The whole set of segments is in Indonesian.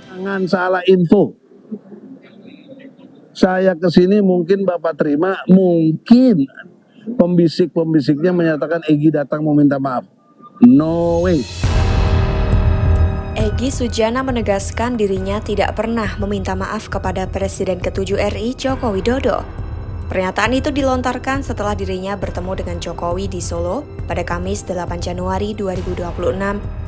Jangan salah info. Saya kesini mungkin Bapak terima, mungkin pembisik-pembisiknya menyatakan Egy datang meminta maaf. No way. Egy Sujana menegaskan dirinya tidak pernah meminta maaf kepada Presiden ke-7 RI Joko Widodo. Pernyataan itu dilontarkan setelah dirinya bertemu dengan Jokowi di Solo pada Kamis 8 Januari 2026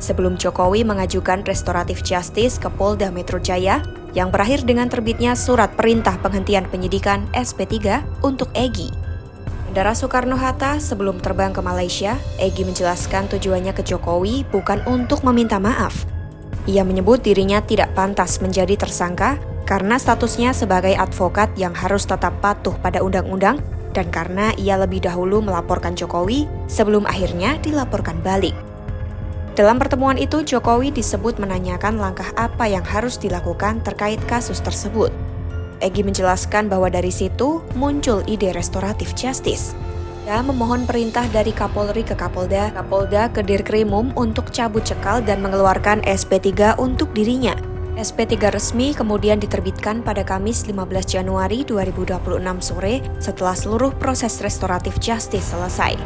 sebelum Jokowi mengajukan restoratif justice ke Polda Metro Jaya yang berakhir dengan terbitnya surat perintah penghentian penyidikan SP3 untuk Egy. Bandara Soekarno-Hatta sebelum terbang ke Malaysia, Egy menjelaskan tujuannya ke Jokowi bukan untuk meminta maaf. Ia menyebut dirinya tidak pantas menjadi tersangka karena statusnya sebagai advokat yang harus tetap patuh pada undang-undang dan karena ia lebih dahulu melaporkan Jokowi sebelum akhirnya dilaporkan balik. Dalam pertemuan itu, Jokowi disebut menanyakan langkah apa yang harus dilakukan terkait kasus tersebut. Egy menjelaskan bahwa dari situ muncul ide restoratif justice. Ia memohon perintah dari Kapolri ke Kapolda, Kapolda ke Dirkrimum untuk cabut cekal dan mengeluarkan SP3 untuk dirinya. SP3 resmi kemudian diterbitkan pada Kamis 15 Januari 2026 sore setelah seluruh proses restoratif justice selesai.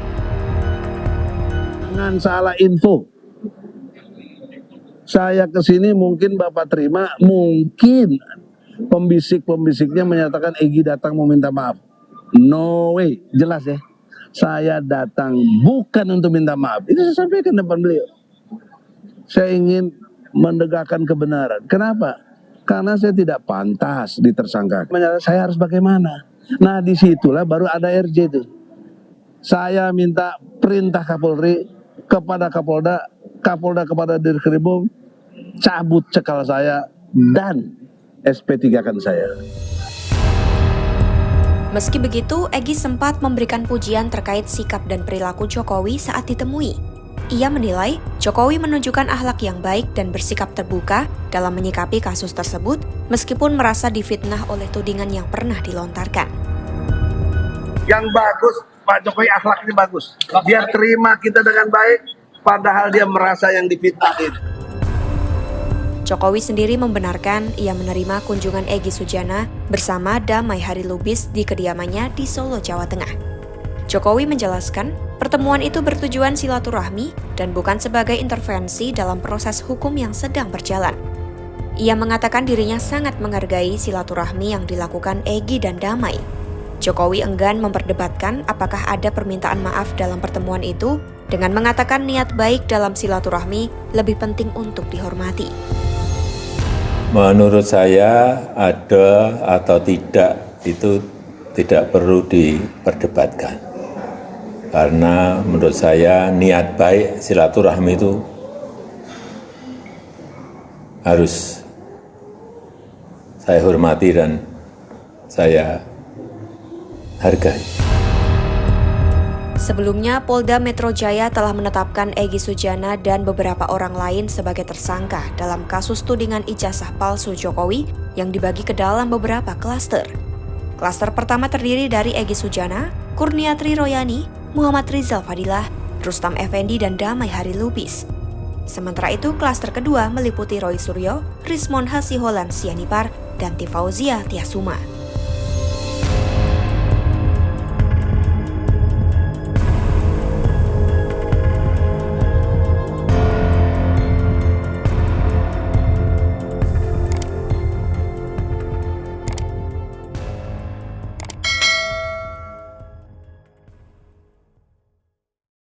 Jangan salah info. Saya kesini mungkin Bapak terima, mungkin pembisik-pembisiknya menyatakan Egy datang meminta maaf. No way, jelas ya. Saya datang bukan untuk minta maaf. Ini saya sampaikan depan beliau. Saya ingin menegakkan kebenaran. Kenapa? Karena saya tidak pantas ditersangkakan. Saya harus bagaimana? Nah disitulah baru ada RJ itu. Saya minta perintah Kapolri kepada Kapolda, Kapolda kepada Dirkrimum, cabut cekal saya dan SP3-kan saya. Meski begitu, Egy sempat memberikan pujian terkait sikap dan perilaku Jokowi saat ditemui. Ia menilai Jokowi menunjukkan akhlak yang baik dan bersikap terbuka dalam menyikapi kasus tersebut meskipun merasa difitnah oleh tudingan yang pernah dilontarkan. Yang bagus, Pak Jokowi akhlaknya bagus. Dia terima kita dengan baik, padahal dia merasa yang difitnahin. Jokowi sendiri membenarkan ia menerima kunjungan Egy Sujana bersama Damai Harilubis di kediamannya di Solo, Jawa Tengah. Jokowi menjelaskan pertemuan itu bertujuan silaturahmi dan bukan sebagai intervensi dalam proses hukum yang sedang berjalan. Ia mengatakan dirinya sangat menghargai silaturahmi yang dilakukan Egy dan Damai. Jokowi enggan memperdebatkan apakah ada permintaan maaf dalam pertemuan itu dengan mengatakan niat baik dalam silaturahmi lebih penting untuk dihormati. Menurut saya ada atau tidak itu tidak perlu diperdebatkan. Karena menurut saya niat baik silaturahmi itu harus saya hormati dan saya hargai. Sebelumnya, Polda Metro Jaya telah menetapkan Egy Sujana dan beberapa orang lain sebagai tersangka dalam kasus tudingan ijazah palsu Jokowi yang dibagi ke dalam beberapa klaster. Klaster pertama terdiri dari Egy Sujana, Kurniatri Royani, Muhammad Rizal Fadilah, Rustam Effendi, dan Damai Harilubis. Sementara itu, klaster kedua meliputi Roy Suryo, Rismon Hasiholan Sianipar, dan Tifauzia Tiasuma.